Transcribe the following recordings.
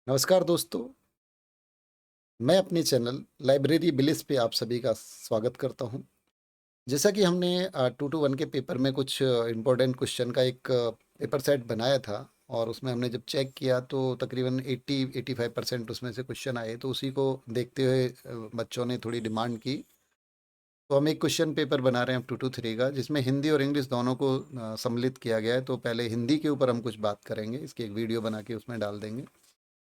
नमस्कार दोस्तों, मैं अपने चैनल लाइब्रेरी बिलिस पे आप सभी का स्वागत करता हूँ। जैसा कि हमने 2 टू 1 के पेपर में कुछ इम्पोर्टेंट क्वेश्चन का एक पेपर सेट बनाया था और उसमें हमने जब चेक किया तो तकरीबन 80-85% उसमें से क्वेश्चन आए, तो उसी को देखते हुए बच्चों ने थोड़ी डिमांड की। तो हम एक क्वेश्चन पेपर बना रहे हैं 2 टू 3 का, जिसमें हिंदी और इंग्लिश दोनों को सम्मिलित किया गया है। तो पहले हिंदी के ऊपर हम कुछ बात करेंगे, इसकी एक वीडियो बना के उसमें डाल देंगे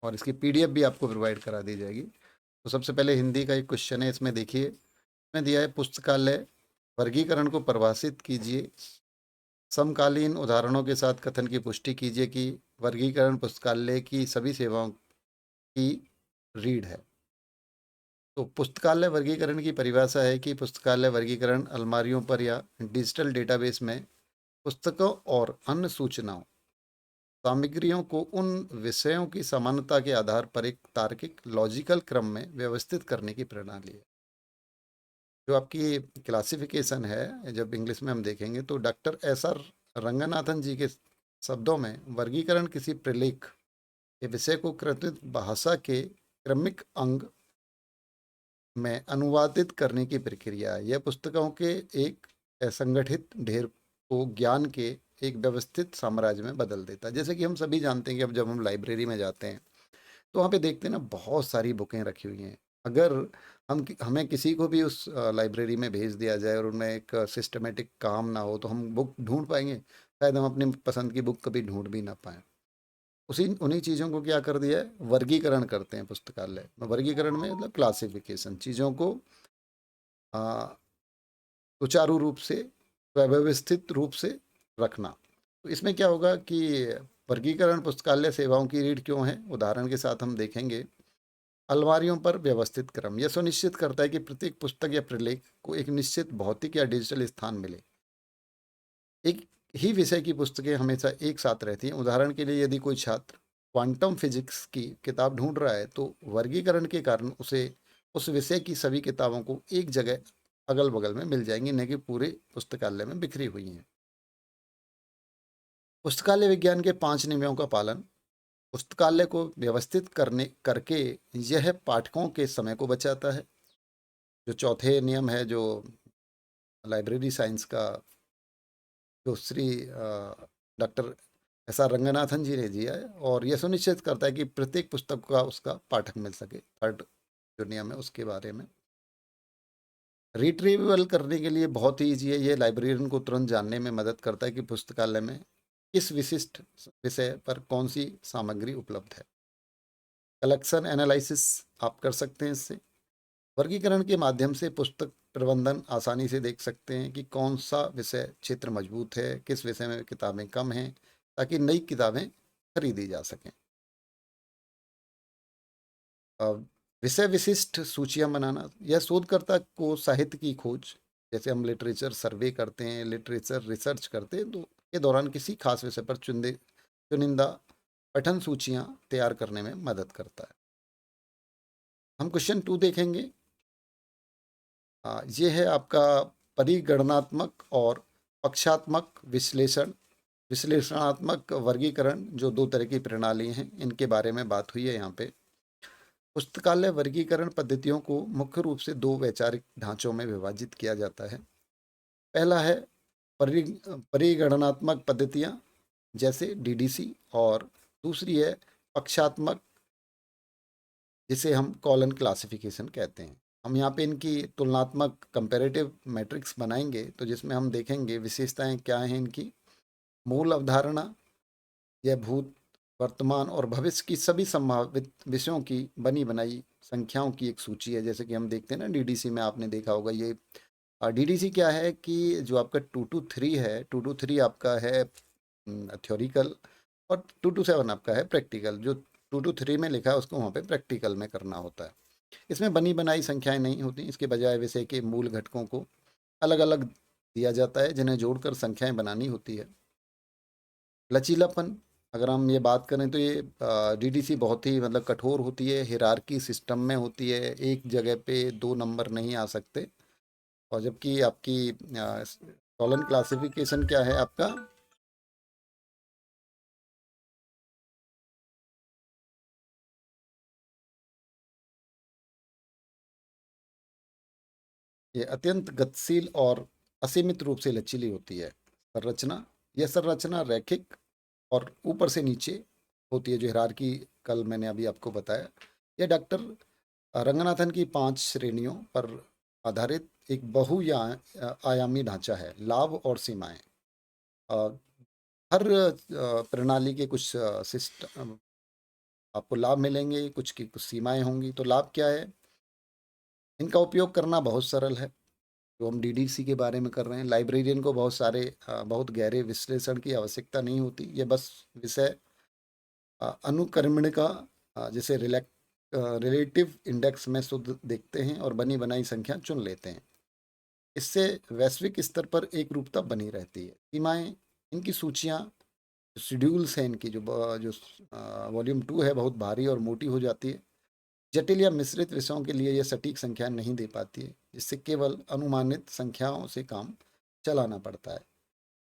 और इसकी पीडीएफ भी आपको प्रोवाइड करा दी जाएगी। तो सबसे पहले हिंदी का एक क्वेश्चन है, इसमें देखिए, इसमें दिया है पुस्तकालय वर्गीकरण को परिभाषित कीजिए। समकालीन उदाहरणों के साथ कथन की पुष्टि कीजिए कि वर्गीकरण पुस्तकालय की सभी सेवाओं की रीढ़ है। तो पुस्तकालय वर्गीकरण की परिभाषा है कि पुस्तकालय वर्गीकरण अलमारियों पर या डिजिटल डेटाबेस में पुस्तकों और अन्य सूचनाओं सामग्रियों को उन विषयों की समानता के आधार पर एक तार्किक लॉजिकल क्रम में व्यवस्थित करने की प्रणाली है। जो आपकी क्लासिफिकेशन है, जब इंग्लिश में हम देखेंगे तो डॉक्टर एस आर रंगनाथन जी के शब्दों में वर्गीकरण किसी प्रलेख के विषय को कृत्रिम भाषा के क्रमिक अंग में अनुवादित करने की प्रक्रिया है। यह पुस्तकों के एक असंगठित ढेर को ज्ञान के एक व्यवस्थित साम्राज्य में बदल देता है। जैसे कि हम सभी जानते हैं कि अब जब हम लाइब्रेरी में जाते हैं तो वहाँ पे देखते हैं ना, बहुत सारी बुकें रखी हुई हैं। अगर हमें किसी को भी उस लाइब्रेरी में भेज दिया जाए और उनमें एक सिस्टमेटिक काम ना हो तो हम बुक ढूंढ पाएंगे? शायद हम अपनी पसंद की बुक कभी ढूंढ भी ना पाएं। उसी उन्हीं चीज़ों को क्या कर दिया है, वर्गीकरण करते हैं पुस्तकालय। वर्गीकरण में मतलब क्लासिफिकेशन, चीज़ों को आ, सुचारू रूप से, व्यवस्थित रूप से रखना। तो इसमें क्या होगा कि वर्गीकरण पुस्तकालय सेवाओं की रीढ़ क्यों है, उदाहरण के साथ हम देखेंगे। अलमारियों पर व्यवस्थित क्रम यह सुनिश्चित करता है कि प्रत्येक पुस्तक या प्रलेख को एक निश्चित भौतिक या डिजिटल स्थान मिले। एक ही विषय की पुस्तकें हमेशा एक साथ रहती हैं। उदाहरण के लिए, यदि कोई छात्र क्वांटम फिजिक्स की किताब ढूंढ रहा है तो वर्गीकरण के कारण उसे उस विषय की सभी किताबों को एक जगह अगल बगल में मिल जाएंगी, न कि पूरे पुस्तकालय में बिखरी हुई हैं। पुस्तकालय विज्ञान के 5 नियमों का पालन पुस्तकालय को व्यवस्थित करने करके यह पाठकों के समय को बचाता है। जो चौथे नियम है, जो लाइब्रेरी साइंस का, जो Shri doctor S R Ranganathan ji ने दिया है, और यह सुनिश्चित करता है कि प्रत्येक पुस्तक का उसका पाठक मिल सके। थर्ड जो नियम है उसके बारे में, रिट्रीवल करने के लिए बहुत ही ईजी है। ये लाइब्रेरियन को तुरंत जानने में मदद करता है कि पुस्तकालय में किस विशिष्ट विषय पर कौन सी सामग्री उपलब्ध है। कलेक्शन एनालिसिस आप कर सकते हैं इससे। वर्गीकरण के माध्यम से पुस्तक प्रबंधन आसानी से देख सकते हैं कि कौन सा विषय क्षेत्र मजबूत है, किस विषय में किताबें कम हैं, ताकि नई किताबें खरीदी जा सकें। अ, विषय विशिष्ट सूचियां बनाना, यह शोधकर्ता को साहित्य की खोज, जैसे हम लिटरेचर सर्वे करते हैं, लिटरेचर रिसर्च करते हैं, तो के दौरान किसी खास विषय पर चुनिंदा पठन सूचियां तैयार करने में मदद करता है। हम क्वेश्चन 2 देखेंगे। ये है आपका परिगणनात्मक और पक्षात्मक विश्लेषणात्मक वर्गीकरण, जो 2 तरह की प्रणाली हैं, इनके बारे में बात हुई है यहाँ पे। पुस्तकालय वर्गीकरण पद्धतियों को मुख्य रूप से 2 वैचारिक ढांचों में विभाजित किया जाता है। पहला है परिगणनात्मक पद्धतियाँ, जैसे डीडीसी, और दूसरी है पक्षात्मक, जिसे हम कॉलन क्लासिफिकेशन कहते हैं। हम यहाँ पे इनकी तुलनात्मक कंपैरेटिव मैट्रिक्स बनाएंगे, तो जिसमें हम देखेंगे विशेषताएं क्या हैं इनकी। मूल अवधारणा, यह भूत, वर्तमान और भविष्य की सभी संभावित विषयों की बनी बनाई संख्याओं की एक सूची है। जैसे कि हम देखते हैं ना, डीडीसी में आपने देखा होगा ये। डीडीसी क्या है कि जो आपका 2 to 3 है, 2 to 3 आपका है थ्योरिकल, और 2 to 7 आपका है प्रैक्टिकल। जो 2 to 3 में लिखा है उसको वहाँ पे प्रैक्टिकल में करना होता है। इसमें बनी बनाई संख्याएं नहीं होती, इसके बजाय विषय के मूल घटकों को अलग अलग दिया जाता है, जिन्हें जोड़कर संख्याएं बनानी होती है। लचीलापन, अगर हम ये बात करें तो ये डीडीसी बहुत ही मतलब कठोर होती है, हिरार्की सिस्टम में होती है, एक जगह पे 2 नंबर नहीं आ सकते। और जबकि आपकी कॉलन क्लासिफिकेशन क्या है आपका, ये अत्यंत गतिशील और असीमित रूप से लचीली होती है। संरचना, यह संरचना रैखिक और ऊपर से नीचे होती है, जो हायरार्की कल मैंने अभी आपको बताया। यह डॉक्टर रंगनाथन की 5 श्रेणियों पर आधारित एक आयामी ढांचा है। लाभ और सीमाएं, अ, हर प्रणाली के कुछ सिस्टम आपको लाभ मिलेंगे, कुछ की कुछ सीमाएं होंगी। तो लाभ क्या है? इनका उपयोग करना बहुत सरल है। जो हम डीडीसी के बारे में कर रहे हैं, लाइब्रेरियन को बहुत गहरे विश्लेषण की आवश्यकता नहीं होती। ये बस विषय अनुक्रमण का जैसे रिलेटिव इंडेक्स में शुद्ध देखते हैं और बनी बनाई संख्या चुन लेते हैं। इससे वैश्विक स्तर पर एक रूपता बनी रहती है। सीमाएं, इनकी सूचियां, शेड्यूल्स हैं इनकी, जो वॉल्यूम 2 है, बहुत भारी और मोटी हो जाती है। जटिल या मिश्रित विषयों के लिए यह सटीक संख्या नहीं दे पाती है, जिससे केवल अनुमानित संख्याओं से काम चलाना पड़ता है।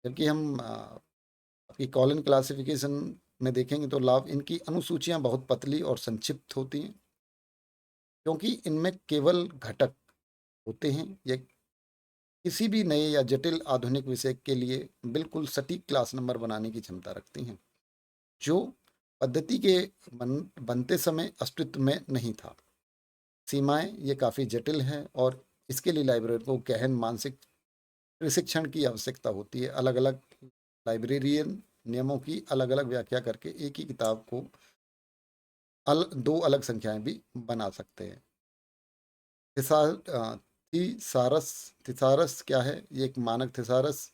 जबकि हम आपकी कॉलन क्लासिफिकेशन में देखेंगे तो लाभ, इनकी अनुसूचियां बहुत पतली और संक्षिप्त होती हैं, क्योंकि इनमें केवल घटक होते हैं। ये किसी भी नए या जटिल आधुनिक विषय के लिए बिल्कुल सटीक क्लास नंबर बनाने की क्षमता रखती हैं, जो पद्धति के बनते समय अस्तित्व में नहीं था। सीमाएं, ये काफ़ी जटिल हैं और इसके लिए लाइब्रेरी को गहन मानसिक प्रशिक्षण की आवश्यकता होती है। अलग अलग लाइब्रेरियन नियमों की अलग अलग व्याख्या करके एक ही किताब को दो अलग संख्याएं भी बना सकते हैं। थिसारस, थिसारस क्या है? ये एक मानक थिसारस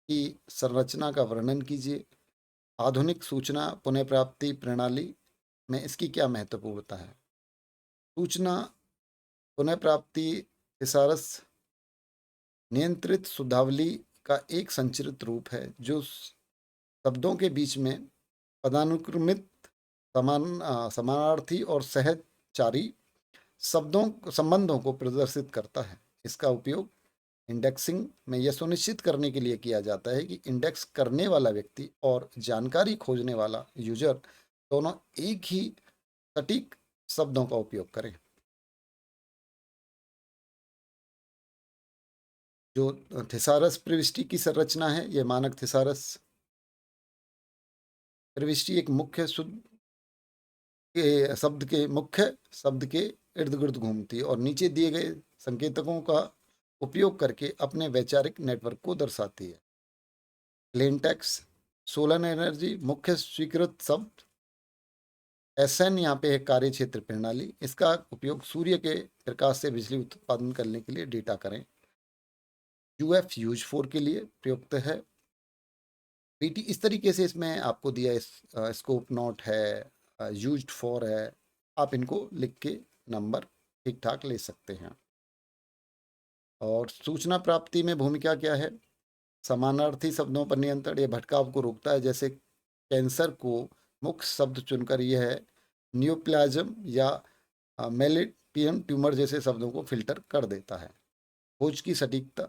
की संरचना का वर्णन कीजिए। आधुनिक सूचना पुनः प्राप्ति प्रणाली में इसकी क्या महत्वपूर्णता है? सूचना पुनः प्राप्ति थिसारस नियंत्रित शब्दावली का एक संरचित रूप है, जो शब्दों के बीच में पदानुक्रमित समानार्थी और सहचारी संबंधों को प्रदर्शित करता है। इसका उपयोग इंडेक्सिंग में यह सुनिश्चित करने के लिए किया जाता है कि इंडेक्स करने वाला व्यक्ति और जानकारी खोजने वाला यूजर दोनों एक ही सटीक शब्दों का उपयोग करें। जो थिसारस प्रविष्टि की संरचना है, यह मानक थिसारस प्रविष्टि एक मुख्य शब्द के इर्द गिर्द घूमती है और नीचे दिए गए संकेतकों का उपयोग करके अपने वैचारिक नेटवर्क को दर्शाती है। प्लेन टेक्स्ट, सोलर एनर्जी मुख्य स्वीकृत शब्द। एसएन यहाँ पे है कार्य क्षेत्र प्रणाली। इसका उपयोग सूर्य के प्रकाश से बिजली उत्पादन करने के लिए डेटा करें। यूएफ यूज फोर के लिए प्रयुक्त है। पीटी इस तरीके से इसमें आपको दिया, स्कोप नोट है, यूज्ड फॉर है। आप इनको लिख के नंबर ठीक ठाक ले सकते हैं। और सूचना प्राप्ति में भूमिका क्या है? समानार्थी शब्दों पर नियंत्रण, ये भटकाव को रोकता है। जैसे कैंसर को मुख्य शब्द चुनकर यह है न्यूप्लाज्म या मेलिटियम ट्यूमर जैसे शब्दों को फिल्टर कर देता है। खोज की सटीकता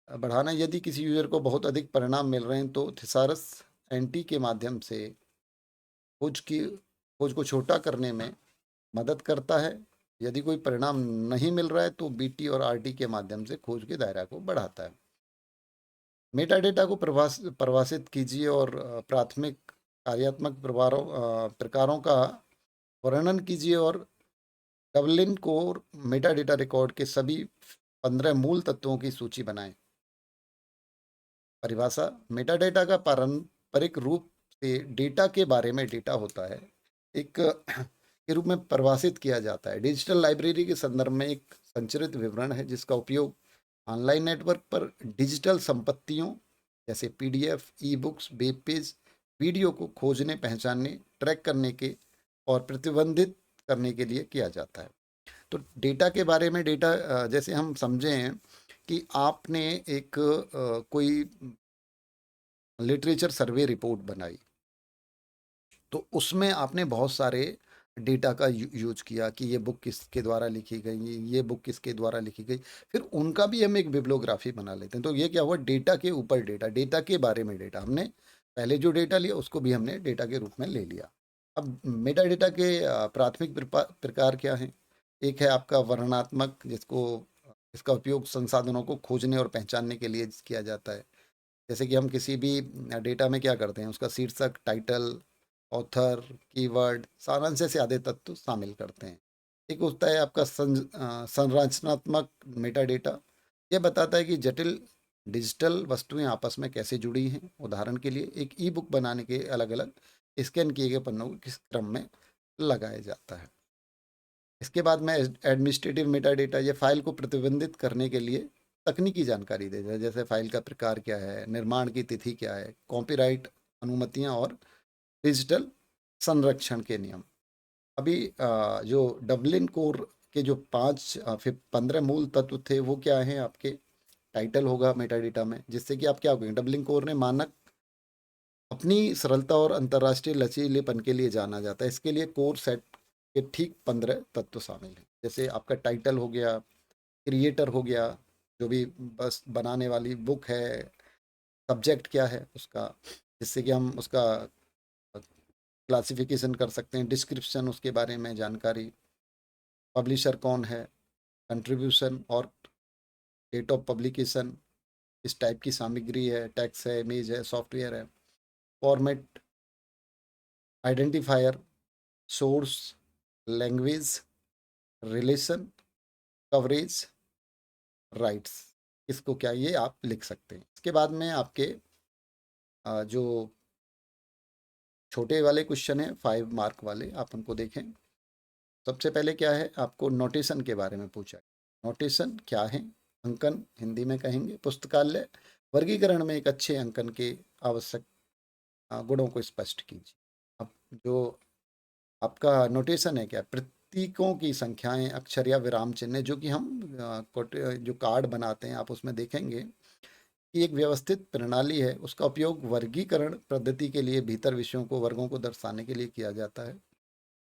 बढ़ाना, यदि किसी यूजर को बहुत अधिक परिणाम मिल रहे हैं तो थिसारस एंटी के माध्यम से खोज को छोटा करने में मदद करता है। यदि कोई परिणाम नहीं मिल रहा है तो बीटी और आरटी के माध्यम से खोज के दायरा को बढ़ाता है। मेटा डेटा को परिभाषित कीजिए और प्राथमिक कार्यात्मक प्रकारों का वर्णन कीजिए और Dublin core Meta data record के सभी 15 मूल तत्वों की सूची बनाएं। परिभाषा, मेटा डेटा का पारंपरिक रूप से डेटा के बारे में डेटा होता है, एक के रूप में परिभाषित किया जाता है। डिजिटल लाइब्रेरी के संदर्भ में एक संचरित विवरण है जिसका उपयोग ऑनलाइन नेटवर्क पर डिजिटल संपत्तियों जैसे पीडीएफ, ई बुक्स, वेब पेज, वीडियो को खोजने, पहचानने, ट्रैक करने के और प्रतिबंधित करने के लिए किया जाता है। तो डेटा के बारे में, डेटा जैसे हम समझें कि आपने एक कोई लिटरेचर सर्वे रिपोर्ट बनाई, तो उसमें आपने बहुत सारे डेटा का यूज किया कि ये बुक किसके द्वारा लिखी गई, ये बुक किसके द्वारा लिखी गई, फिर उनका भी हम एक बिब्लियोग्राफी बना लेते हैं। तो ये क्या हुआ? डेटा के ऊपर डेटा, डेटा के बारे में डेटा। हमने पहले जो डेटा लिया उसको भी हमने डेटा के रूप में ले लिया। अब मेटा डेटा के प्राथमिक प्रकार क्या हैं? एक है आपका वर्णनात्मक, जिसको इसका उपयोग संसाधनों को खोजने और पहचानने के लिए किया जाता है। जैसे कि हम किसी भी डेटा में क्या करते हैं, उसका शीर्षक, टाइटल, ऑथर, कीवर्ड, सारांश से आधे तत्व शामिल करते हैं। एक होता है आपका संरचनात्मक मेटा डेटा। यह बताता है कि जटिल डिजिटल वस्तुएं आपस में कैसे जुड़ी हैं। उदाहरण के लिए एक ई बुक बनाने के अलग अलग स्कैन किए गए पन्नों को किस क्रम में लगाया जाता है। इसके बाद में एडमिनिस्ट्रेटिव मेटा डेटा, ये फाइल को प्रतिबंधित करने के लिए तकनीकी जानकारी देता है, जैसे फाइल का प्रकार क्या है, निर्माण की तिथि क्या है, कॉपीराइट अनुमतियां और डिजिटल संरक्षण के नियम। अभी जो डबलिन कोर के जो 15 मूल तत्व थे वो क्या हैं आपके? टाइटल होगा मेटा डेटा में, जिससे कि आप क्या करेंगे, डबलिन कोर ने मानक अपनी सरलता और अंतर्राष्ट्रीय लचीलेपन के लिए जाना जाता है। इसके लिए कोर सेट के ठीक 15 तत्व शामिल हैं। जैसे आपका टाइटल हो गया, क्रिएटर हो गया, जो भी बस बनाने वाली बुक है, सब्जेक्ट क्या है उसका, जिससे कि हम उसका क्लासिफिकेशन कर सकते हैं, डिस्क्रिप्शन उसके बारे में जानकारी, पब्लिशर कौन है, कंट्रीब्यूशन और डेट ऑफ पब्लिकेशन, इस टाइप की सामग्री है, टेक्स्ट है, इमेज है, सॉफ्टवेयर है, format, identifier, source, language, relation, coverage, rights, इसको क्या ये आप लिख सकते हैं। इसके बाद में आपके जो छोटे वाले क्वेश्चन है 5 मार्क वाले, आप उनको देखें। सबसे पहले क्या है, आपको नोटेशन के बारे में पूछा है। नोटेशन क्या है? अंकन हिंदी में कहेंगे। पुस्तकालय वर्गीकरण में एक अच्छे अंकन के आवश्यक गुणों को स्पष्ट कीजिए। अब जो आपका नोटेशन है क्या, प्रतीकों की संख्याएं, अक्षर या विराम चिन्ह, जो कि हम जो कार्ड बनाते हैं आप उसमें देखेंगे कि एक व्यवस्थित प्रणाली है, उसका उपयोग वर्गीकरण पद्धति के लिए भीतर विषयों को, वर्गों को दर्शाने के लिए किया जाता है।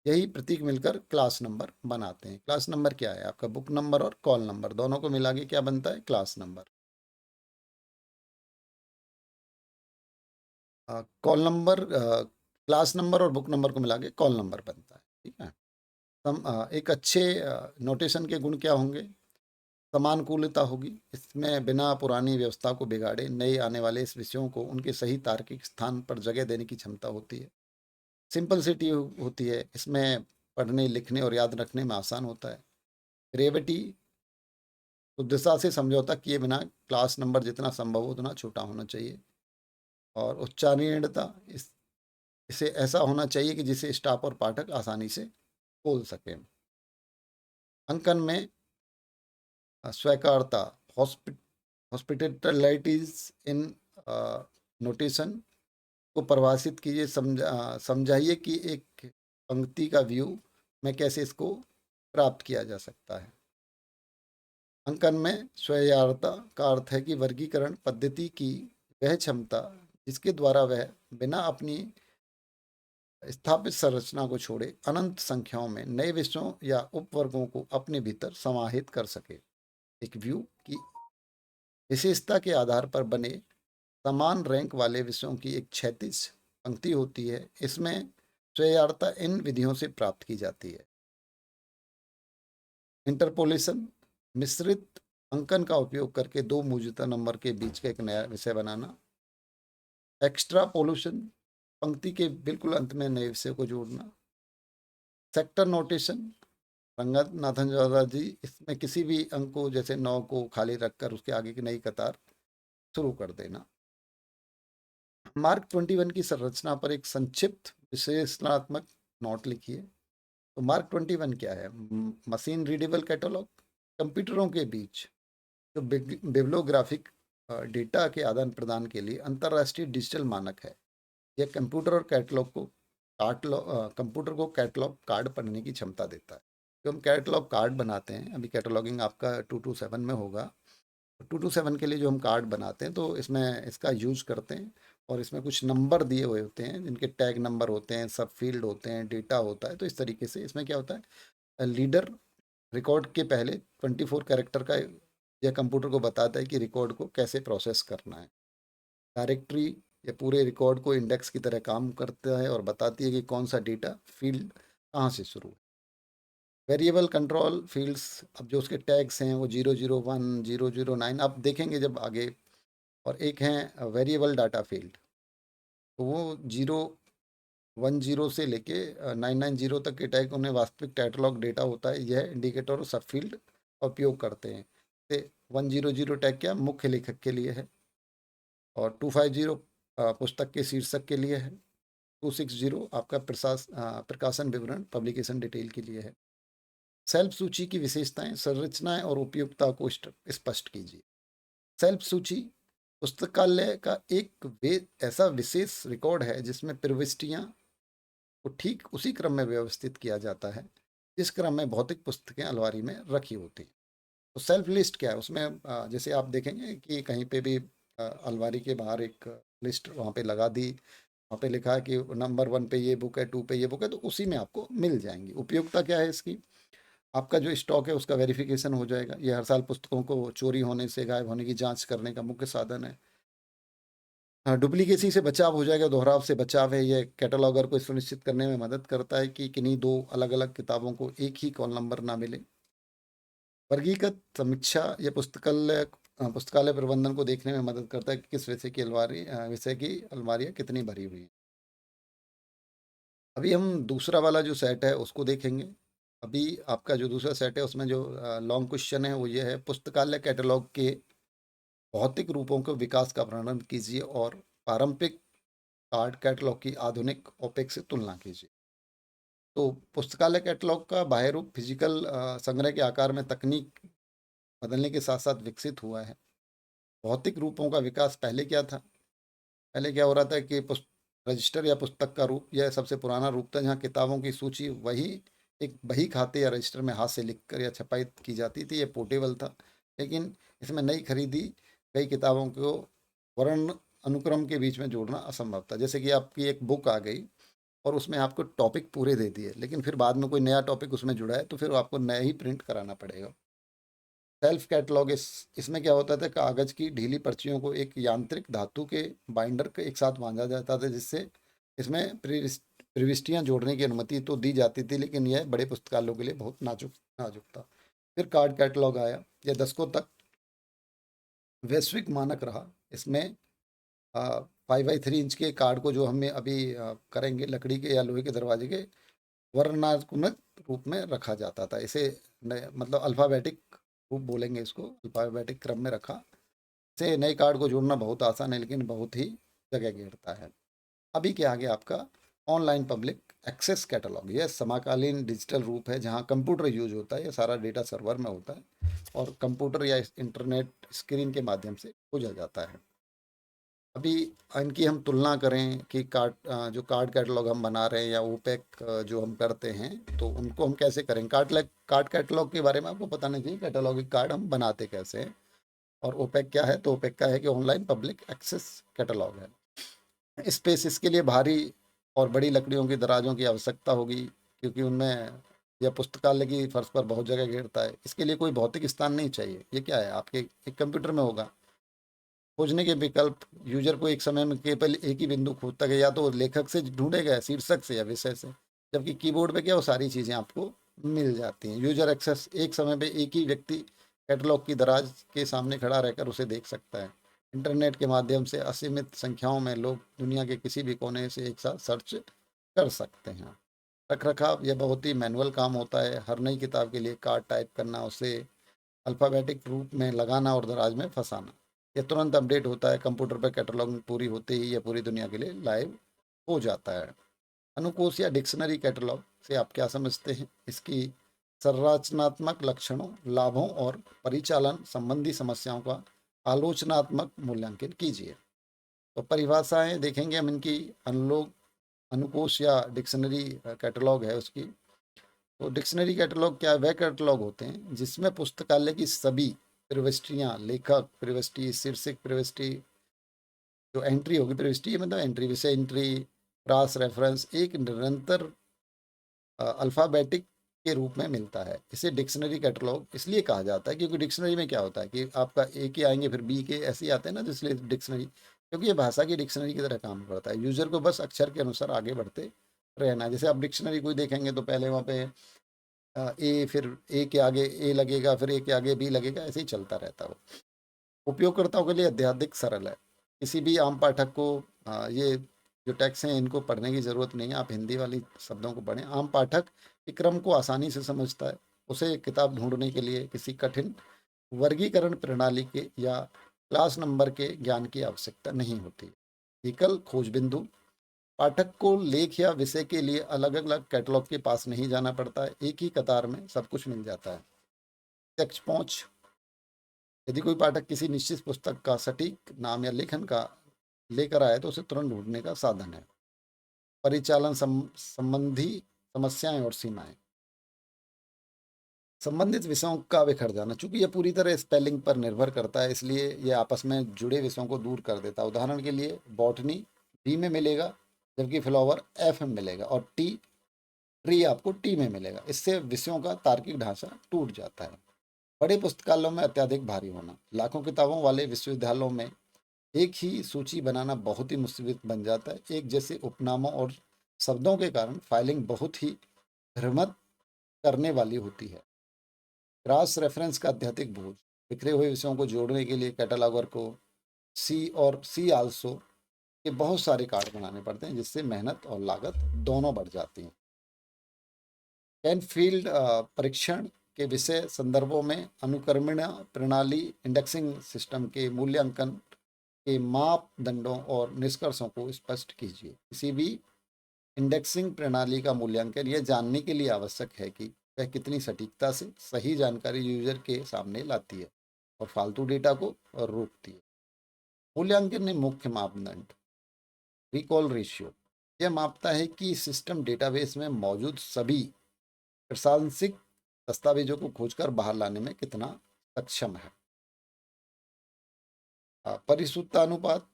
यही प्रतीक मिलकर क्लास नंबर बनाते हैं। क्लास नंबर क्या है आपका? बुक नंबर और कॉल नंबर दोनों को मिला के क्या बनता है? Class number. Call number, class number और बुक नंबर को मिला के कॉल नंबर बनता है। ठीक है। एक अच्छे नोटेशन के गुण क्या होंगे? समानुकूलता होगी, इसमें बिना पुरानी व्यवस्था को बिगाड़े नए आने वाले इस विषयों को उनके सही तार्किक स्थान पर जगह देने की क्षमता होती है। सिंपलिसिटी होती है, इसमें पढ़ने, लिखने और याद रखने में आसान होता है। ब्रेविटी, शुद्धता से समझौता किए बिना क्लास नंबर जितना संभव हो उतना छोटा होना चाहिए। और उच्चारणीयता, इसे ऐसा होना चाहिए कि जिसे स्टाफ और पाठक आसानी से बोल सकें। अंकन में स्वीकारता, हॉस्पिटलिटीज इन नोटेशन को परिभाषित कीजिए, समझाइए कि एक पंक्ति का व्यू में कैसे इसको प्राप्त किया जा सकता है। अंकन में स्वीकार्यता का अर्थ है कि वर्गीकरण पद्धति की वह क्षमता जिसके द्वारा वह बिना अपनी स्थापित संरचना को छोड़े अनंत संख्याओं में नए विषयों या उपवर्गों को अपने भीतर समाहित कर सके। एक व्यू की विशेषता के आधार पर बने समान रैंक वाले विषयों की एक क्षैतिज पंक्ति होती है। इसमें स्वीकार्यता इन विधियों से प्राप्त की जाती है। इंटरपोलेशन, मिश्रित अंकन का उपयोग करके दो मौजूदा नंबर के बीच का एक नया विषय बनाना। एक्स्ट्रा पोल्यूशन, पंक्ति के बिल्कुल अंत में नए विषय को जोड़ना। सेक्टर नोटेशन, रंगनाथन दादा जी, इसमें किसी भी अंक को, जैसे 9 को खाली रखकर उसके आगे की नई कतार शुरू कर देना। मार्क 21 की संरचना पर एक संक्षिप्त विश्लेषणात्मक नोट लिखिए। तो मार्क 21 क्या है? मशीन रीडेबल कैटलॉग, कंप्यूटरों के बीच जो बिब्लियोग्राफिक डेटा के आदान प्रदान के लिए अंतर्राष्ट्रीय डिजिटल मानक है। यह कंप्यूटर और कैटलॉग को कंप्यूटर को कैटलॉग कार्ड पढ़ने की क्षमता देता है। जो हम कैटलॉग कार्ड बनाते हैं, अभी कैटलॉगिंग आपका 227 में होगा, 227 के लिए जो हम कार्ड बनाते हैं तो इसमें इसका यूज करते हैं। और इसमें कुछ नंबर दिए हुए होते हैं, जिनके टैग नंबर होते हैं, सब फील्ड होते हैं, डेटा होता है। तो इस तरीके से इसमें क्या होता है, लीडर रिकॉर्ड के पहले 24 कैरेक्टर का यह कंप्यूटर को बताता है कि रिकॉर्ड को कैसे प्रोसेस करना है। डायरेक्टरी ये पूरे रिकॉर्ड को इंडेक्स की तरह काम करता है और बताती है कि कौन सा डेटा फील्ड कहाँ से शुरू है। वेरिएबल कंट्रोल फील्ड्स, अब जो उसके टैग्स हैं वो 001, 009 आप देखेंगे जब आगे। और एक हैं वेरिएबल डाटा फील्ड, तो वो 010 से लेके 990 तक के टैग उन्हें वास्तविक कैटलॉग डेटा होता है, यह इंडिकेटर और सब फील्ड का उपयोग करते हैं। जैसे 100 टैग क्या मुख्य लेखक के लिए है, और 250 पुस्तक के शीर्षक के लिए है, 260 आपका प्रकाशन विवरण पब्लिकेशन डिटेल के लिए है। सेल्फ सूची की विशेषताएं, संरचनाएं और उपयुक्तता को स्पष्ट कीजिए। सेल्फ सूची पुस्तकालय का एक ऐसा विशेष रिकॉर्ड है जिसमें प्रविष्टियां को ठीक उसी क्रम में व्यवस्थित किया जाता है जिस क्रम में भौतिक पुस्तकें अलमारी में रखी होती हैं। तो सेल्फ लिस्ट क्या है उसमें, जैसे आप देखेंगे कि कहीं पे भी अलमारी के बाहर एक लिस्ट वहाँ पे लगा दी, वहाँ पे लिखा है कि नंबर 1 पे ये बुक है, 2 पे ये बुक है, तो उसी में आपको मिल जाएंगी। उपयोगिता क्या है इसकी, आपका जो स्टॉक है उसका वेरिफिकेशन हो जाएगा। ये हर साल पुस्तकों को चोरी होने से, गायब होने की जांच करने का मुख्य साधन है। डुप्लीकेसी से बचाव हो जाएगा, दोहराव से बचाव है। ये कैटलॉगर को सुनिश्चित करने में मदद करता है कि किन्हीं दो अलग अलग किताबों को एक ही कॉल नंबर ना मिले। वर्गीकृत समीक्षा, ये पुस्तकालय प्रबंधन को देखने में मदद करता है कि किस विषय की अलमारियाँ कितनी भरी हुई हैं। अभी हम दूसरा वाला जो सेट है उसको देखेंगे। अभी आपका जो दूसरा सेट है उसमें जो लॉन्ग क्वेश्चन है वो ये है, पुस्तकालय कैटलॉग के भौतिक रूपों के विकास का वर्णन कीजिए और पारंपरिक कार्ड कैटलॉग की आधुनिक ओपेक से तुलना कीजिए। तो पुस्तकालय कैटलॉग का बाह्य रूप फिजिकल संग्रह के आकार में तकनीक बदलने के साथ साथ विकसित हुआ है। भौतिक रूपों का विकास पहले क्या था, पहले क्या हो रहा था कि रजिस्टर या पुस्तक का रूप यह सबसे पुराना रूप था, जहाँ किताबों की सूची वही एक बही खाते या रजिस्टर में हाथ से लिखकर या छपाई की जाती थी। ये पोर्टेबल था, लेकिन इसमें नई खरीदी कई किताबों को वर्ण अनुक्रम के बीच में जोड़ना असंभव था। जैसे कि आपकी एक बुक आ गई और उसमें आपको टॉपिक पूरे दे दिए, लेकिन फिर बाद में कोई नया टॉपिक उसमें जुड़ा है तो फिर आपको नया ही प्रिंट कराना पड़ेगा। सेल्फ कैटलॉग, इसमें क्या होता था, कागज की ढीली पर्चियों को एक यांत्रिक धातु के बाइंडर के एक साथ बांधा जाता था, जिससे इसमें प्रविष्टियां जोड़ने की अनुमति तो दी जाती थी, लेकिन यह बड़े पुस्तकालयों के लिए बहुत नाजुक नाजुक था। फिर कार्ड कैटलॉग आया, यह दशकों तक वैश्विक मानक रहा। इसमें 5x3 इंच के कार्ड को, जो हमें अभी करेंगे लकड़ी के या लोहे के दरवाजे के, वर्णनात्मक रूप में रखा जाता था। इसे मतलब अल्फ़ाबेटिक रूप बोलेंगे इसको, अल्फ़ाबेटिक क्रम में रखा। से नए कार्ड को जोड़ना बहुत आसान है, लेकिन बहुत ही जगह घेरता है। अभी क्या आ गया आपका ऑनलाइन पब्लिक एक्सेस कैटलॉग। यह समकालीन डिजिटल रूप है जहां कंप्यूटर यूज होता है, यह सारा डेटा सर्वर में होता है और कंप्यूटर या इंटरनेट स्क्रीन के माध्यम से खोजा जाता है। अभी इनकी हम तुलना करें कि जो कार्ड कैटलॉग हम बना रहे हैं या ओपेक जो हम करते हैं, तो उनको हम कैसे करें। कार्ड कैटलॉग के बारे में आपको पता नहीं चाहिए, कैटलॉगिंग कार्ड हम बनाते कैसे हैं। और ओपेक क्या है, तो ओपेक का है कि ऑनलाइन पब्लिक एक्सेस कैटलॉग है। स्पेस, इसके लिए भारी और बड़ी लकड़ियों की दराजों की आवश्यकता होगी, क्योंकि उनमें यह पुस्तकालय की फर्श पर बहुत जगह घेरता है। इसके लिए कोई भौतिक स्थान नहीं चाहिए। ये क्या है, आपके एक कंप्यूटर में होगा। खोजने के विकल्प, यूजर को एक समय में केवल एक ही बिंदु खोजता है, या तो लेखक से ढूंढेगा, शीर्षक से या विषय से, जबकि कीबोर्ड पे क्या वो सारी चीज़ें आपको मिल जाती हैं। यूजर एक्सेस, एक समय पे एक ही व्यक्ति कैटलॉग की दराज के सामने खड़ा रहकर उसे देख सकता है। इंटरनेट के माध्यम से असीमित संख्याओं में लोग दुनिया के किसी भी कोने से एक साथ सर्च कर सकते हैं। रख रखाव, यह बहुत ही मैनुअल काम होता है। हर नई किताब के लिए कार्ड टाइप करना, उसे अल्फ़ाबेटिक रूप में लगाना और दराज में फंसाना। यह तुरंत अपडेट होता है कंप्यूटर पर। कैटलॉग पूरी होते ही यह पूरी दुनिया के लिए लाइव हो जाता है। अनुकोष या डिक्शनरी कैटलॉग से आप क्या समझते हैं, इसकी संरचनात्मक लक्षणों, लाभों और परिचालन संबंधी समस्याओं का आलोचनात्मक मूल्यांकन कीजिए। तो परिभाषाएं देखेंगे हम इनकी। अनुकोष या डिक्शनरी कैटलॉग है उसकी। तो डिक्शनरी कैटलॉग क्या है, वह कैटलॉग होते हैं जिसमें पुस्तकालय की सभी प्रविष्टियां, लेखक प्रविष्टि, शीर्षक प्रविष्टि, जो एंट्री होगी प्रविष्टि मतलब एंट्री, विषय एंट्री, क्रॉस रेफरेंस, एक निरंतर अल्फ़ाबेटिक के रूप में मिलता है। इसे डिक्शनरी कैटलॉग इसलिए कहा जाता है क्योंकि डिक्शनरी में क्या होता है कि आपका ए के आएंगे फिर बी के ऐसे ही आते हैं ना, इसलिए डिक्शनरी, क्योंकि ये भाषा की डिक्शनरी की तरह काम करता है। यूजर को बस अक्षर के अनुसार आगे बढ़ते रहना है। जैसे आप डिक्शनरी कोई देखेंगे तो पहले वहाँ पे ए, फिर ए के आगे ए लगेगा, फिर ए के आगे बी लगेगा, ऐसे ही चलता रहता है वो। उपयोगकर्ताओं के लिए अत्यधिक सरल है। किसी भी आम पाठक को ये जो टेक्स्ट हैं इनको पढ़ने की ज़रूरत नहीं है, आप हिंदी वाली शब्दों को पढ़ें। आम पाठक के क्रम को आसानी से समझता है। उसे किताब ढूंढने के लिए किसी कठिन वर्गीकरण प्रणाली के या क्लास नंबर के ज्ञान की आवश्यकता नहीं होती। एकल खोज बिंदु, पाठक को लेख या विषय के लिए अलग अलग कैटलॉग के पास नहीं जाना पड़ता है, एक ही कतार में सब कुछ मिल जाता है। टेक्स्ट पहुंच, यदि कोई पाठक किसी निश्चित पुस्तक का सटीक नाम या लेखन का लेकर आए तो उसे तुरंत ढूंढने का साधन है। परिचालन संबंधी समस्याएं और सीमाएं, संबंधित विषयों का बिखर जाना, चूंकि यह पूरी तरह स्पेलिंग पर निर्भर करता है इसलिए यह आपस में जुड़े विषयों को दूर कर देता है। उदाहरण के लिए बॉटनी डी में मिलेगा, जबकि फ्लावर एफ में मिलेगा, और ट्री आपको टी में मिलेगा। इससे विषयों का तार्किक ढांचा टूट जाता है। बड़े पुस्तकालयों में अत्यधिक भारी होना, लाखों किताबों वाले विश्वविद्यालयों में एक ही सूची बनाना बहुत ही मुश्किल बन जाता है। एक जैसे उपनामों और शब्दों के कारण फाइलिंग बहुत ही भ्रमित करने वाली होती है। क्रॉस रेफरेंस का अत्यधिक बोझ, बिखरे हुए विषयों को जोड़ने के लिए कैटलॉगर को सी और सी आल्सो के बहुत सारे कार्ड बनाने पड़ते हैं, जिससे मेहनत और लागत दोनों बढ़ जाती हैं। कैनफील्ड परीक्षण के विषय संदर्भों में अनुक्रमण प्रणाली इंडेक्सिंग सिस्टम के मूल्यांकन के मापदंडों और निष्कर्षों को स्पष्ट कीजिए। किसी भी इंडेक्सिंग प्रणाली का मूल्यांकन यह जानने के लिए आवश्यक है कि वह कितनी सटीकता से सही जानकारी यूजर के सामने लाती है और फालतू डेटा को रोकती है। मूल्यांकन में मुख्य मापदंड, रिकॉल रेशियो, यह मापता है कि सिस्टम डेटाबेस में मौजूद सभी प्रासंगिक दस्तावेजों को खोजकर बाहर लाने में कितना सक्षम है। परिशुद्धता अनुपात,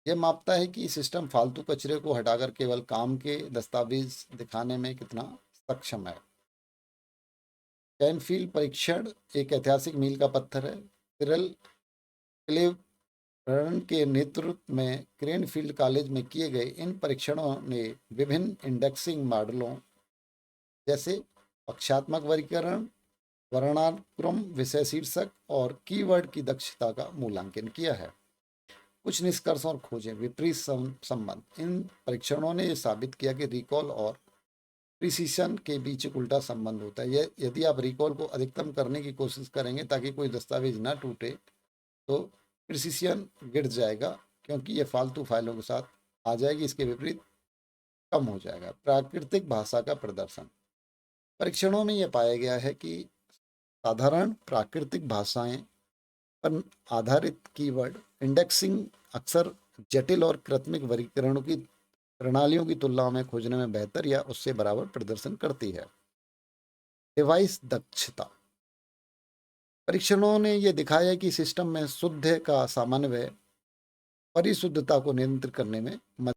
यह मापता है कि सिस्टम फालतू कचरे को हटाकर केवल काम के दस्तावेज दिखाने में कितना सक्षम है। कैनफील्ड परीक्षण एक ऐतिहासिक मील का पत्थर है। सिरल क्लेबर्न के नेतृत्व में क्रेनफील्ड कॉलेज में किए गए इन परीक्षणों ने विभिन्न इंडेक्सिंग मॉडलों जैसे पक्षात्मक वर्गीकरण, वर्णानुक्रम, विषय शीर्षक और कीवर्ड की दक्षता का मूल्यांकन किया है। कुछ निष्कर्ष और खोजें, विपरीत संबंध, इन परीक्षणों ने यह साबित किया कि रिकॉल और प्रिसीशन के बीच एक उल्टा संबंध होता है। यदि आप रिकॉल को अधिकतम करने की कोशिश करेंगे ताकि कोई दस्तावेज ना टूटे, तो प्रिसीशन गिर जाएगा क्योंकि ये फालतू फाइलों के साथ आ जाएगी। इसके विपरीत कम हो जाएगा। प्राकृतिक भाषा का प्रदर्शन, परीक्षणों में यह पाया गया है कि साधारण प्राकृतिक भाषाएं पर आधारित कीवर्ड इंडेक्सिंग अक्सर जटिल और कृत्रिम वर्गीकरणों की प्रणालियों की तुलना में खोजने में बेहतर या उससे बराबर प्रदर्शन करती है। डिवाइस दक्षता, परीक्षणों ने यह दिखाया कि सिस्टम में शुद्ध का समन्वय परिशुद्धता को नियंत्रित करने में मदद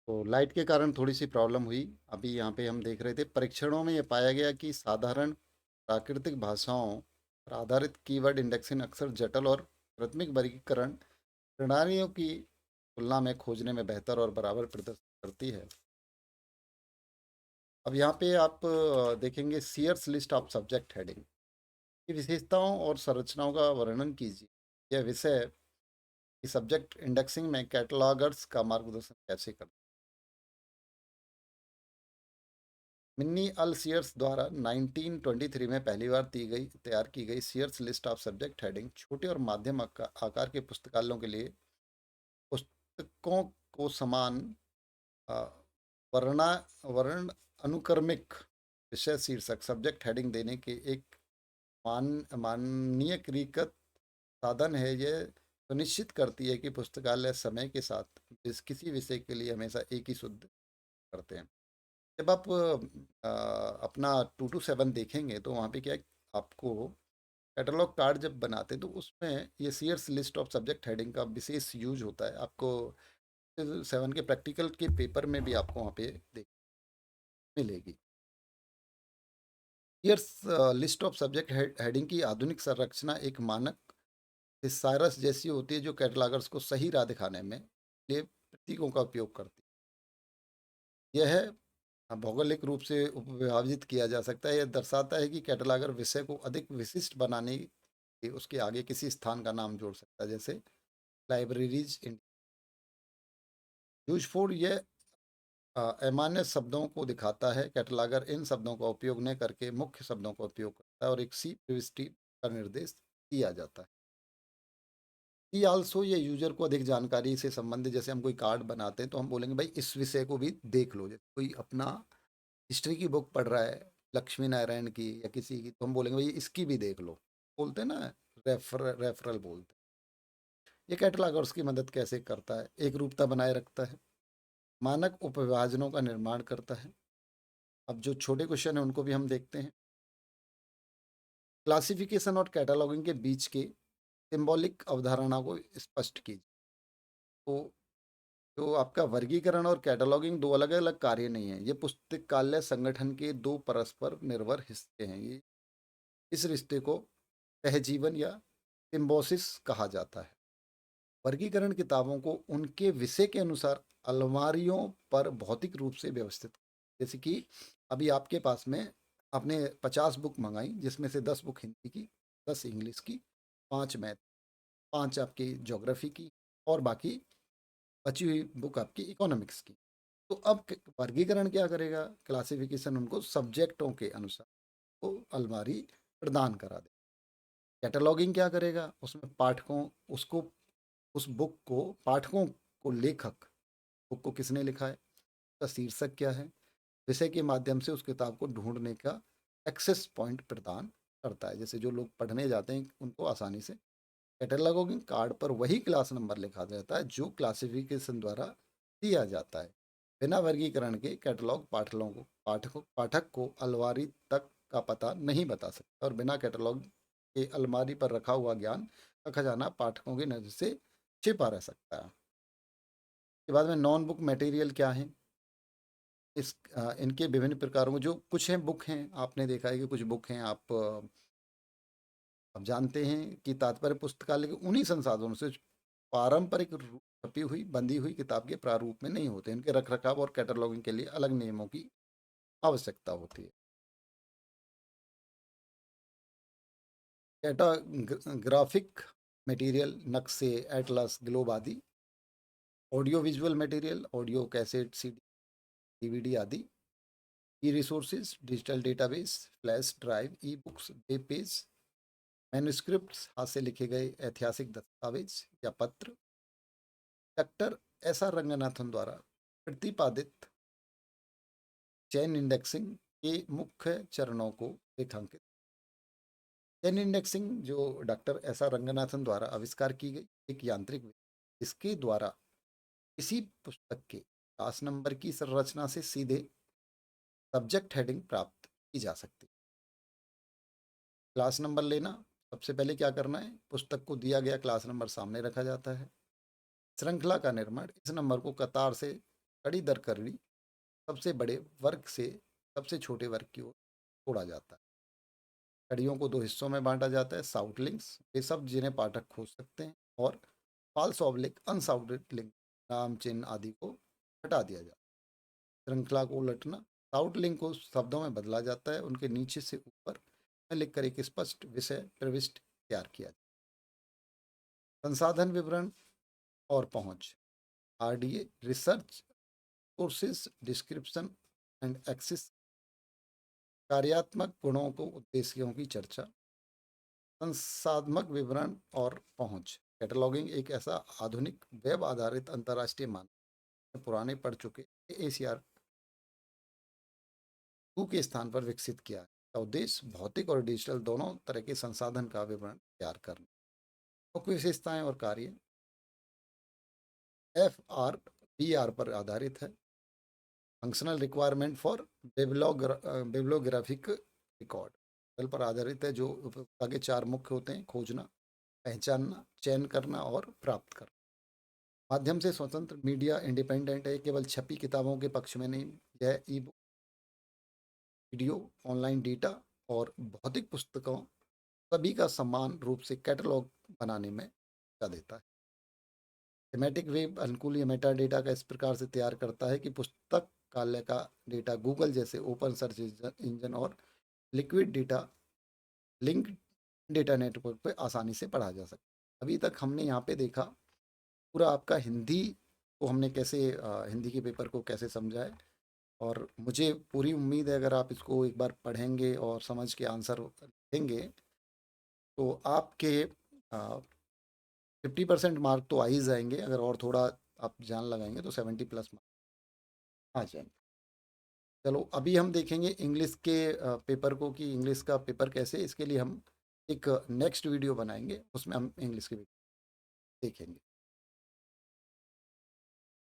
तो लाइट के कारण थोड़ी-सी प्रॉब्लम हुई। अभी यहाँ पे हम देख रहे थे परीक्षणों में ये पाया गया कि साधारण प्राकृतिक भाषाओं पर आधारित कीवर्ड इंडेक्सिंग अक्सर जटिल और प्राथमिक वर्गीकरण प्रणालियों की तुलना में खोजने में बेहतर और बराबर प्रदर्शन करती है। अब यहाँ पे आप देखेंगे Sears list of subject heading की विशेषताओं और संरचनाओं का वर्णन कीजिए। यह विषय की सब्जेक्ट इंडेक्सिंग में कैटलॉगर्स का मार्गदर्शन कैसे करता है। मिन्नी अल सीयर्स द्वारा 1923 में पहली बार तैयार की गई Sears list of subject heading छोटे और मध्यम आकार के पुस्तकालयों के लिए पुस्तकों को समान अ, वर्णा वर्ण अनुक्रमिक विषय शीर्षक सब्जेक्ट हेडिंग देने के एक मानकीकृत साधन है। यह सुनिश्चित करती है कि पुस्तकालय समय के साथ किसी विषय के लिए हमेशा एक ही शुद्ध करते हैं। जब आप अपना 2 to 7 देखेंगे तो वहाँ पे क्या है, आपको कैटलॉग कार्ड जब बनाते हैं तो उसमें ये Sears list of subject heading का विशेष यूज होता है। आपको 7 के प्रैक्टिकल के पेपर में भी आपको वहाँ पे देख मिलेगी। Sears list of subject heading की आधुनिक संरचना एक मानक थिसारस जैसी होती है जो कैटलॉगर्स को सही राह दिखाने में लिए प्रतीकों का उपयोग करती है। यह भौगोलिक रूप से उपविभाजित किया जा सकता है। यह दर्शाता है कि कैटलॉगर विषय को अधिक विशिष्ट बनाने के उसके आगे किसी स्थान का नाम जोड़ सकता है, जैसे लाइब्रेरीज इन यूज फॉर। यह अमान्य शब्दों को दिखाता है। कैटलॉगर इन शब्दों का उपयोग न करके मुख्य शब्दों का उपयोग करता है और एक सी प्रविष्टि का निर्देश दिया जाता है। ई आल्सो ये यूजर को अधिक जानकारी से संबंधित, जैसे हम कोई कार्ड बनाते हैं तो हम बोलेंगे भाई इस विषय को भी देख लो। जैसे कोई अपना हिस्ट्री की बुक पढ़ रहा है, लक्ष्मी नारायण की या किसी की, तो हम बोलेंगे भाई इसकी भी देख लो। बोलते हैं ना, रेफरल बोलते हैं। ये कैटलॉगर्स की मदद कैसे करता है? एक रूपता बनाए रखता है, मानक उपविभाजनों का निर्माण करता है। अब जो छोटे क्वेश्चन है उनको भी हम देखते हैं। क्लासिफिकेशन और कैटलॉगिंग के बीच के सिंबॉलिक अवधारणा को स्पष्ट कीजिए। तो जो आपका वर्गीकरण और कैटलॉगिंग दो अलग अलग कार्य नहीं है, ये पुस्तकालय संगठन के दो परस्पर निर्भर हिस्से हैं। ये इस रिश्ते को सहजीवन या सिम्बोसिस कहा जाता है। वर्गीकरण किताबों को उनके विषय के अनुसार अलमारियों पर भौतिक रूप से व्यवस्थित, जैसे कि अभी आपके पास में आपने 50 बुक मंगाई, जिसमें से 10 बुक हिंदी की, 10 इंग्लिश की, 5 मैथ, 5 आपकी ज्योग्राफी की और बाकी बची हुई बुक आपकी इकोनॉमिक्स की। तो अब वर्गीकरण क्या करेगा? क्लासिफिकेशन उनको सब्जेक्टों के अनुसार वो अलमारी प्रदान करा दे। कैटलॉगिंग क्या करेगा? उसमें पाठकों उसको उस बुक को पाठकों को लेखक, बुक को किसने लिखा है, उसका शीर्षक क्या है, विषय के माध्यम से उस किताब को ढूंढने का एक्सेस पॉइंट प्रदान करता है। जैसे जो लोग पढ़ने जाते हैं उनको आसानी से कैटलॉगिंग कार्ड पर वही क्लास नंबर लिखा जाता है जो क्लासिफिकेशन द्वारा दिया जाता है। बिना वर्गीकरण के कैटलॉग पाठक को अलमारी तक का पता नहीं बता सकता और बिना कैटलॉग के अलमारी पर रखा हुआ ज्ञान का खजाना पाठकों की नज़र से छिपा रह सकता है। इसके बाद में नॉन बुक मटेरियल क्या है? इनके विभिन्न प्रकारों में जो कुछ हैं बुक हैं, आपने देखा है कि कुछ बुक हैं, आप जानते हैं कि तात्पर्य पुस्तकालय के उन्हीं संसाधनों से पारंपरिक छपी हुई बंधी हुई किताब के प्रारूप में नहीं होते। इनके रख रखाव और कैटलॉगिंग के लिए अलग नियमों की आवश्यकता होती है। ग्राफिक मटेरियल, नक्शे, एटलस, ग्लोब आदि। Audio visual material, audio cassette, CD, DVD आदि। E resources, digital database, flash drive, e books, web page, manuscripts, हाथ से लिखे गए ऐतिहासिक दस्तावेज या पत्र। डॉक्टर एस आर रंगनाथन द्वारा प्रतिपादित चेन इंडेक्सिंग के मुख्य चरणों को रेखांकित। चेन इंडेक्सिंग जो डॉक्टर एस आर रंगनाथन द्वारा आविष्कार की गई एक यांत्रिक विधि, इसके द्वारा किसी पुस्तक के क्लास नंबर की संरचना से सीधे सब्जेक्ट हेडिंग प्राप्त की जा सकती है। क्लास नंबर लेना, सबसे पहले क्या करना है, पुस्तक को दिया गया क्लास नंबर सामने रखा जाता है। श्रृंखला का निर्माण, इस नंबर को कतार से कड़ी दर कड़ी सबसे बड़े वर्ग से सबसे छोटे वर्ग की ओर तोड़ा जाता है। कड़ियों को दो हिस्सों में बांटा जाता है, साउट लिंक्स वे सब जिन्हें पाठक खोज सकते हैं, और फाल्स ऑब्लिक अनसाउटेड लिंक नाम चिन्ह आदि को हटा दिया जाता है। श्रृंखला को उलटना, साउट लिंक को शब्दों में बदला जाता है, उनके नीचे से ऊपर में लिखकर एक स्पष्ट विषय प्रविष्ट तैयार किया जाता है। संसाधन विवरण और पहुंच, RDA research courses description and access, कार्यात्मक गुणों को उद्देश्यों की चर्चा। संसाधनक विवरण और पहुंच, कैटलॉगिंग एक ऐसा आधुनिक वेब आधारित अंतर्राष्ट्रीय मानक पुराने पढ़ चुके एसीआर 2 के स्थान पर विकसित किया है। का उद्देश्य भौतिक और डिजिटल दोनों तरह के संसाधन का विवरण तैयार करना। मुख्य विशेषताएं और कार्य, एफ आर बी आर पर आधारित है। Functional requirement for bibliographic record कल पर आधारित है, जो उपयोगिता के 4 मुख्य होते हैं: खोजना, पहचानना, चयन करना और प्राप्त करना। माध्यम से स्वतंत्र, मीडिया इंडिपेंडेंट है, केवल छपी किताबों के पक्ष में नहीं, यह ई बुक, वीडियो, ऑनलाइन डेटा और भौतिक पुस्तकों सभी का समान रूप से कैटलॉग बनाने में मदद देता है। थीमेटिक वेब अनुकूल ये मेटा डेटा का इस प्रकार से तैयार करता है कि पुस्तकालय का डेटा गूगल जैसे ओपन सर्च इंजन और liquid data link data network पे आसानी से पढ़ा जा सकता है। अभी तक हमने यहाँ पे देखा पूरा आपका हिंदी को हमने कैसे हिंदी के पेपर को कैसे समझा है, और मुझे पूरी उम्मीद है अगर आप इसको एक बार पढ़ेंगे और समझ के आंसर देंगे तो आपके 50% मार्क तो आ ही जाएंगे। अगर और थोड़ा आप जान लगाएंगे तो 70+ मार्क आ जाएंगे। चलो अभी हम देखेंगे इंग्लिश के पेपर को, कि इंग्लिश का पेपर कैसे, इसके लिए हम एक नेक्स्ट वीडियो बनाएंगे, उसमें हम इंग्लिश के पेपर देखेंगे।